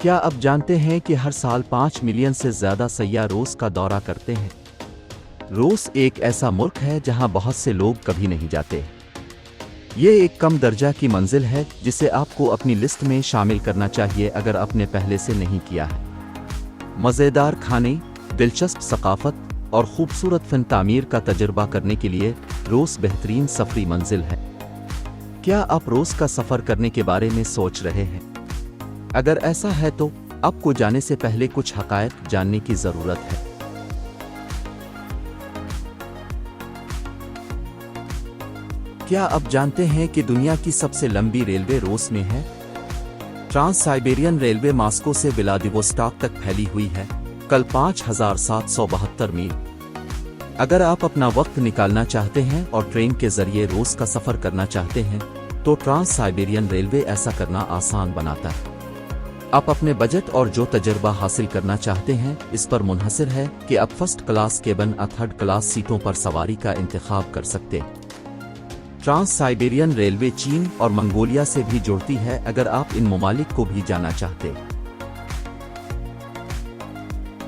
کیا آپ جانتے ہیں کہ ہر سال 5 ملین سے زیادہ سیاح روس کا دورہ کرتے ہیں؟ روس ایک ایسا ملک ہے جہاں بہت سے لوگ کبھی نہیں جاتے۔ یہ ایک کم درجہ کی منزل ہے جسے آپ کو اپنی لسٹ میں شامل کرنا چاہیے اگر آپ نے پہلے سے نہیں کیا ہے۔ مزیدار کھانے، دلچسپ ثقافت اور خوبصورت فن تعمیر کا تجربہ کرنے کے لیے روس بہترین سفری منزل ہے۔ کیا آپ روس کا سفر کرنے کے بارے میں سوچ رہے ہیں؟ اگر ایسا ہے تو آپ کو جانے سے پہلے کچھ حقائق جاننے کی ضرورت ہے۔ کیا آپ جانتے ہیں کہ دنیا کی سب سے لمبی ریلوے روس میں ہے؟ ٹرانس سائبیرین ریلوے ماسکو سے ولادیووسٹاک تک پھیلی ہوئی ہے، کل 5772 میل۔ اگر آپ اپنا وقت نکالنا چاہتے ہیں اور ٹرین کے ذریعے روس کا سفر کرنا چاہتے ہیں تو ٹرانس سائبیرین ریلوے ایسا کرنا آسان بناتا ہے۔ آپ اپنے بجٹ اور جو تجربہ حاصل کرنا چاہتے ہیں اس پر منحصر ہے کہ آپ فرسٹ کلاس کیبن یا تھرڈ کلاس سیٹوں پر سواری کا انتخاب کر سکتے ہیں۔ ٹرانس سائبیرین ریلوے چین اور منگولیا سے بھی جڑتی ہے اگر آپ ان ممالک کو بھی جانا چاہتے ہیں۔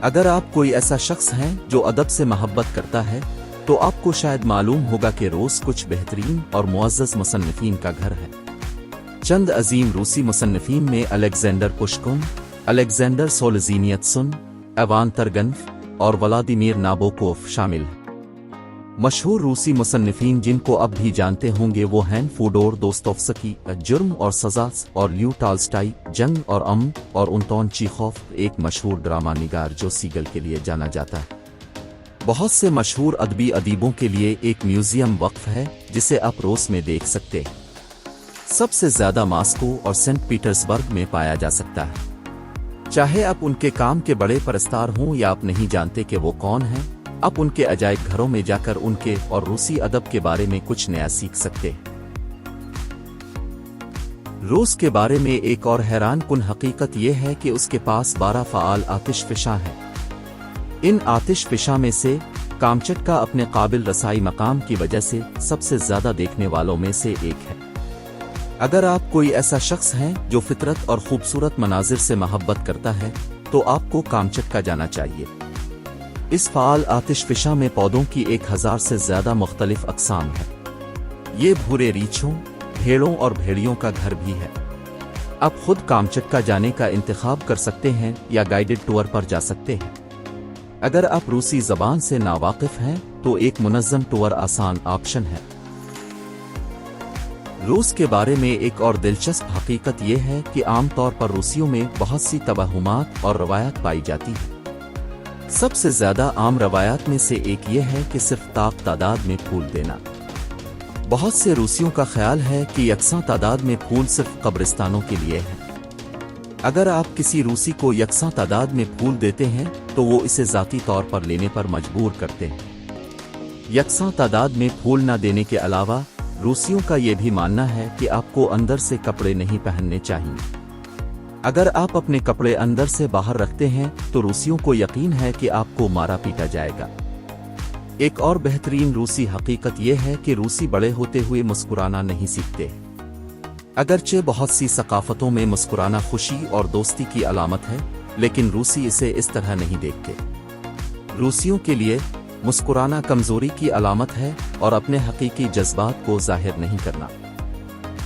اگر آپ کوئی ایسا شخص ہیں جو ادب سے محبت کرتا ہے تو آپ کو شاید معلوم ہوگا کہ روس کچھ بہترین اور معزز مصنفین کا گھر ہے۔ چند عظیم روسی مصنفین میں الیگزینڈر پشکن، الیگزینڈر سولزینیتسن، ایوان ترگنف اور ولادیمیر نابوکوف شامل ہیں۔ مشہور روسی مصنفین جن کو اب بھی جانتے ہوں گے وہ ہیں فیوڈور دوستوفسکی، جرم اور سزا، اور لیو ٹالسٹائی، جنگ اور امن، اور انتون چیخوف، ایک مشہور ڈرامہ نگار جو سیگل کے لیے جانا جاتا ہے۔ بہت سے مشہور ادبی ادیبوں کے لیے ایک میوزیم وقف ہے جسے آپ روس میں دیکھ سکتے ہیں۔ سب سے زیادہ ماسکو اور سینٹ پیٹرزبرگ میں پایا جا سکتا ہے۔ چاہے آپ ان کے کام کے بڑے پرستار ہوں یا آپ نہیں جانتے کہ وہ کون ہیں، آپ ان کے عجائب گھروں میں جا کر ان کے اور روسی ادب کے بارے میں کچھ نیا سیکھ سکتے ہیں۔ روس کے بارے میں ایک اور حیران کن حقیقت یہ ہے کہ اس کے پاس 12 فعال آتش فشاں ہیں۔ ان آتش فشاں میں سے کامچٹکا اپنے قابل رسائی مقام کی وجہ سے سب سے زیادہ دیکھنے والوں میں سے ایک ہے۔ اگر آپ کوئی ایسا شخص ہیں جو فطرت اور خوبصورت مناظر سے محبت کرتا ہے تو آپ کو کامچٹکا جانا چاہیے۔ اس فعال آتش فشاں میں پودوں کی 1000 سے زیادہ مختلف اقسام ہیں۔ یہ بھورے ریچھوں، بھیڑوں اور بھیڑیوں کا گھر بھی ہے۔ آپ خود کامچٹکا جانے کا انتخاب کر سکتے ہیں یا گائیڈڈ ٹور پر جا سکتے ہیں۔ اگر آپ روسی زبان سے ناواقف ہیں تو ایک منظم ٹور آسان آپشن ہے۔ روس کے بارے میں ایک اور دلچسپ حقیقت یہ ہے کہ عام طور پر روسیوں میں بہت سی توہمات اور روایات پائی جاتی ہیں۔ سب سے زیادہ عام روایات میں سے ایک یہ ہے کہ صرف طاق تعداد میں پھول دینا۔ بہت سے روسیوں کا خیال ہے کہ یکساں تعداد میں پھول صرف قبرستانوں کے لیے ہیں۔ اگر آپ کسی روسی کو یکساں تعداد میں پھول دیتے ہیں تو وہ اسے ذاتی طور پر لینے پر مجبور کرتے ہیں۔ یکساں تعداد میں پھول نہ دینے کے علاوہ روسیوں کا یہ بھی ماننا ہے کہ آپ کو اندر سے کپڑے نہیں پہننے چاہیے۔ اگر آپ اپنے کپڑے اندر سے باہر رکھتے ہیں تو روسیوں کو یقین ہے کہ آپ کو مارا پیٹا جائے گا۔ ایک اور بہترین روسی حقیقت یہ ہے کہ روسی بڑے ہوتے ہوئے مسکرانا نہیں سیکھتے۔ اگرچہ بہت سی ثقافتوں میں مسکرانا خوشی اور دوستی کی علامت ہے، لیکن روسی اسے اس طرح نہیں دیکھتے۔ روسیوں کے لیے مسکرانا کمزوری کی علامت ہے اور اپنے حقیقی جذبات کو ظاہر نہیں کرنا۔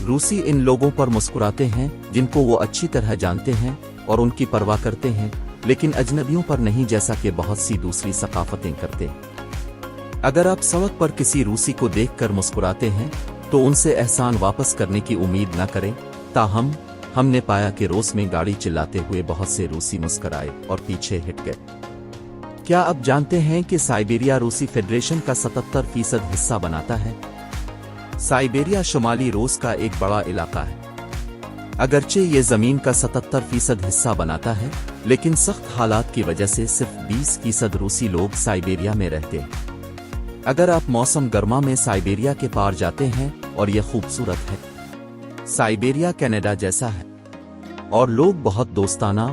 روسی ان لوگوں پر مسکراتے ہیں جن کو وہ اچھی طرح جانتے ہیں اور ان کی پرواہ کرتے ہیں، لیکن اجنبیوں پر نہیں، جیسا کہ بہت سی دوسری ثقافتیں کرتے ہیں۔ اگر آپ سڑک پر کسی روسی کو دیکھ کر مسکراتے ہیں تو ان سے احسان واپس کرنے کی امید نہ کریں۔ تاہم ہم نے پایا کہ روس میں گاڑی چلاتے ہوئے بہت سے روسی مسکرائے اور پیچھے ہٹ گئے۔ کیا آپ جانتے ہیں کہ سائبیریا روسی فیڈریشن کا 77% حصہ بناتا ہے؟ سائبیریا شمالی روس کا ایک بڑا علاقہ ہے۔ اگرچہ یہ زمین کا 77% حصہ بناتا ہے، لیکن سخت حالات کی وجہ سے صرف 20% روسی لوگ سائبیریا میں رہتے ہیں۔ اگر آپ موسم گرما میں سائبیریا کے پار جاتے ہیں اور یہ خوبصورت ہے۔ سائبیریا کینیڈا جیسا ہے اور لوگ بہت دوستانہ